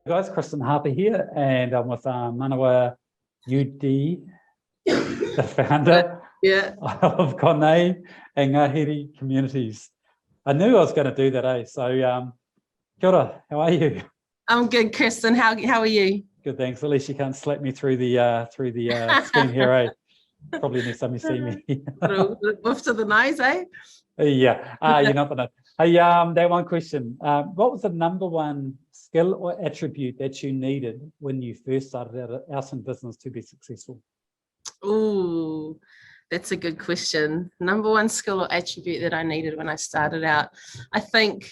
Guys, Kristen Harper here, and I'm with Manawa Udy, the founder of 𝐏𝐚𝐬𝐬 and 𝐼heri communities. I knew I was going to do that, So, kia ora, how are you? I'm good, Kristen. How are you? Good, thanks. At least you can't slap me through the screen here, Probably next time you see me. Off to the nose, Yeah, you're not gonna. Hey, that one question. What was the #1 skill or attribute that you needed when you first started out in business to be successful? Ooh, that's a good question. #1 skill or attribute that I needed when I started out. I think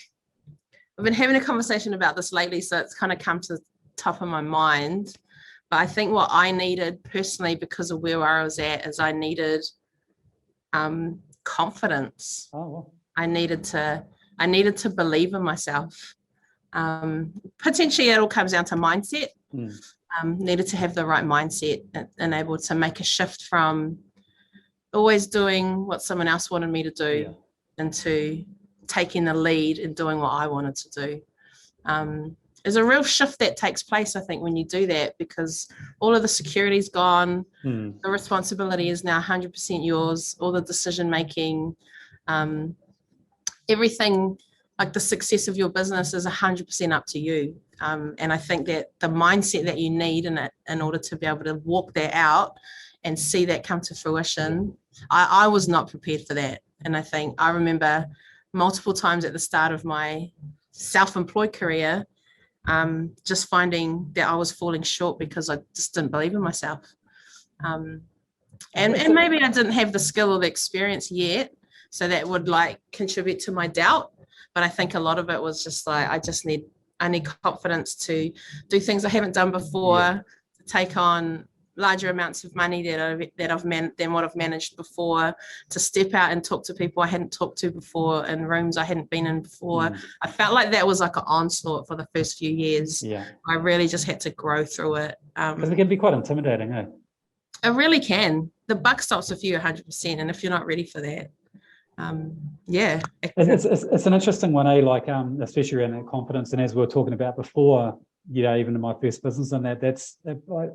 I've been having a conversation about this lately, so it's kind of come to the top of my mind. But I think what I needed personally, because of where I was at, is I needed confidence. Oh, well. I needed to believe in myself. Potentially it all comes down to mindset. Needed to have the right mindset and able to make a shift from always doing what someone else wanted me to do into taking the lead and doing what I wanted to do. There's a real shift that takes place, I think, when you do that, because all of the security's gone. The responsibility is now 100% yours. All the decision making, everything, like the success of your business is 100% up to you. And I think that the mindset that you need in order to be able to walk that out and see that come to fruition, I was not prepared for that. And I remember multiple times at the start of my self-employed career, just finding that I was falling short because I just didn't believe in myself. And maybe I didn't have the skill or the experience yet, so that would like contribute to my doubt. But I think a lot of it was just like, I need confidence to do things I haven't done before, to take on larger amounts of money than what I've managed before, to step out and talk to people I hadn't talked to before, in rooms I hadn't been in before. I felt like that was like an onslaught for the first few years. I really just had to grow through it. Because it can be quite intimidating, It really can. The buck stops with you 100%, and if you're not ready for that, it's an interesting one, like especially around that confidence. And as we were talking about before, even in my first business, and that's like,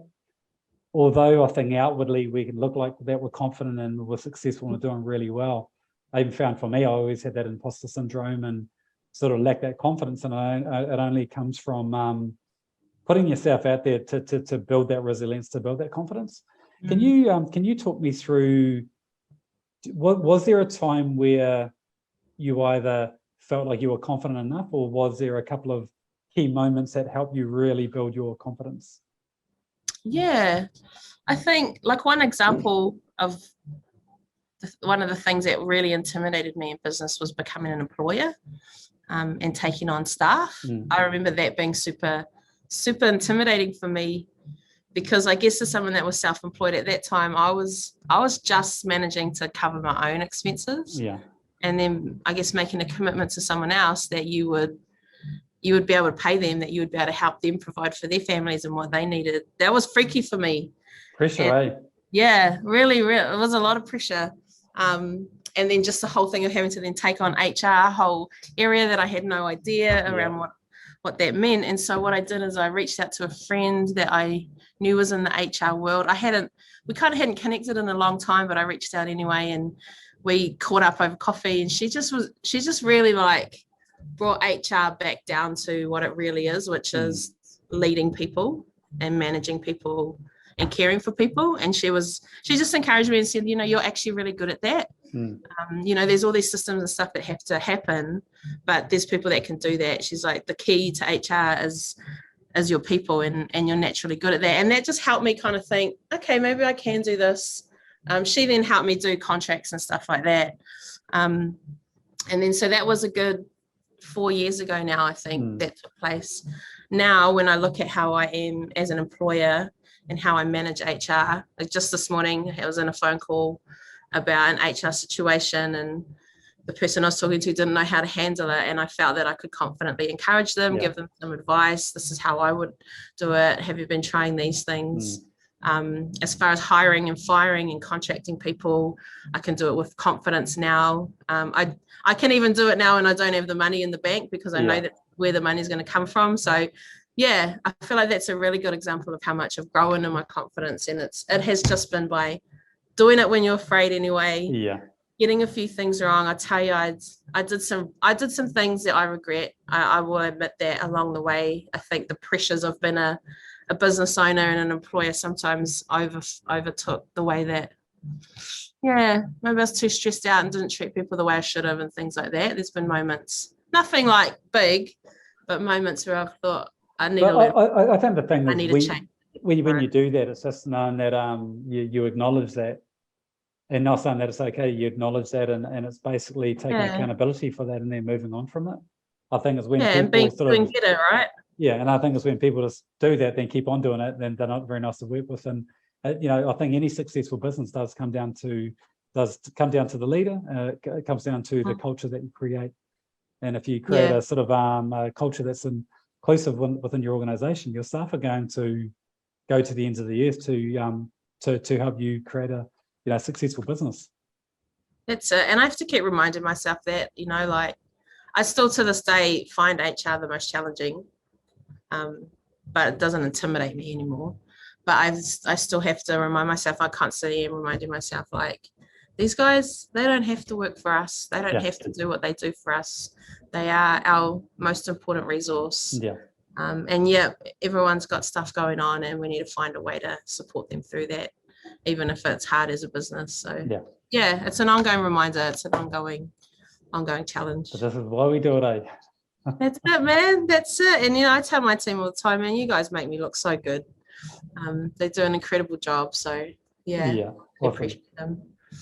although I think outwardly we can look like that we're confident and we're successful and we're doing really well, I even found for me, I always had that imposter syndrome and sort of lack that confidence, and it only comes from putting yourself out there to build that resilience, to build that confidence. Can you talk me through, was there a time where you either felt like you were confident enough, or was there a couple of key moments that helped you really build your confidence? Yeah, I think like one example of one of the things that really intimidated me in business was becoming an employer and taking on staff. I remember that being super, super intimidating for me, because I guess as someone that was self-employed at that time, I was just managing to cover my own expenses. And then I guess making a commitment to someone else that you would be able to pay them, that you would be able to help them provide for their families and what they needed. That was freaky for me. Pressure, Yeah, really, it was a lot of pressure. And then just the whole thing of having to then take on HR, a whole area that I had no idea around what that meant. And so what I did is I reached out to a friend that I knew was in the HR world. We kind of hadn't connected in a long time, but I reached out anyway, and we caught up over coffee, and she just really like brought HR back down to what it really is, which is leading people and managing people and caring for people. And she just encouraged me and said, you're actually really good at that. There's all these systems and stuff that have to happen, but there's people that can do that. She's like, the key to HR is your people, and you're naturally good at that. And that just helped me kind of think, okay, maybe I can do this. She then helped me do contracts and stuff like that. And then, so that was a good 4 years ago now, I think, that took place. Now, when I look at how I am as an employer and how I manage HR, like just this morning, I was in a phone call about an HR situation, and the person I was talking to didn't know how to handle it, and I felt that I could confidently encourage them, give them some advice. This is how I would do it. Have you been trying these things? As far as hiring and firing and contracting people, I can do it with confidence now. I can even do it now, and I don't have the money in the bank, because I know that where the money is going to come from. So yeah, I feel like that's a really good example of how much I've grown in my confidence, and it has just been by doing it when you're afraid anyway. Yeah. Getting a few things wrong. I tell you, I did some things that I regret. I will admit that along the way. I think the pressures of being a business owner and an employer sometimes overtook the way that, yeah, maybe I was too stressed out and didn't treat people the way I should have and things like that. There's been moments, nothing like big, but moments where I've thought I need to learn. I think the thing I is need to change. when you do that, it's just knowing that you acknowledge that, and not saying that it's okay, you acknowledge that, and it's basically taking accountability for that and then moving on from it. I think it's when and being better, right? Yeah, and I think it's when people just do that, then keep on doing it, then they're not very nice to work with. And you know, I think any successful business does come down to the leader. It comes down to the culture that you create. And if you create a sort of a culture that's inclusive within your organization, your staff are going to go to the ends of the earth to help you create a successful business. That's it. And I have to keep reminding myself that, you know, like I still to this day find HR the most challenging, but it doesn't intimidate me anymore. But I still have to remind myself, I constantly am reminding myself, like, these guys, they don't have to work for us. They don't have to do what they do for us. They are our most important resource. Yeah. And everyone's got stuff going on, and we need to find a way to support them through that, even if it's hard as a business. So yeah, it's an ongoing reminder. It's an ongoing challenge. But this is why we do it, eh? That's it, man. That's it. And I tell my team all the time, man, you guys make me look so good. They do an incredible job. So I appreciate them.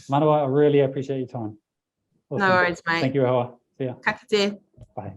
Manawa, I really appreciate your time. Awesome. No worries, mate. Thank you, Hawa. See ya. Ka kite. Bye.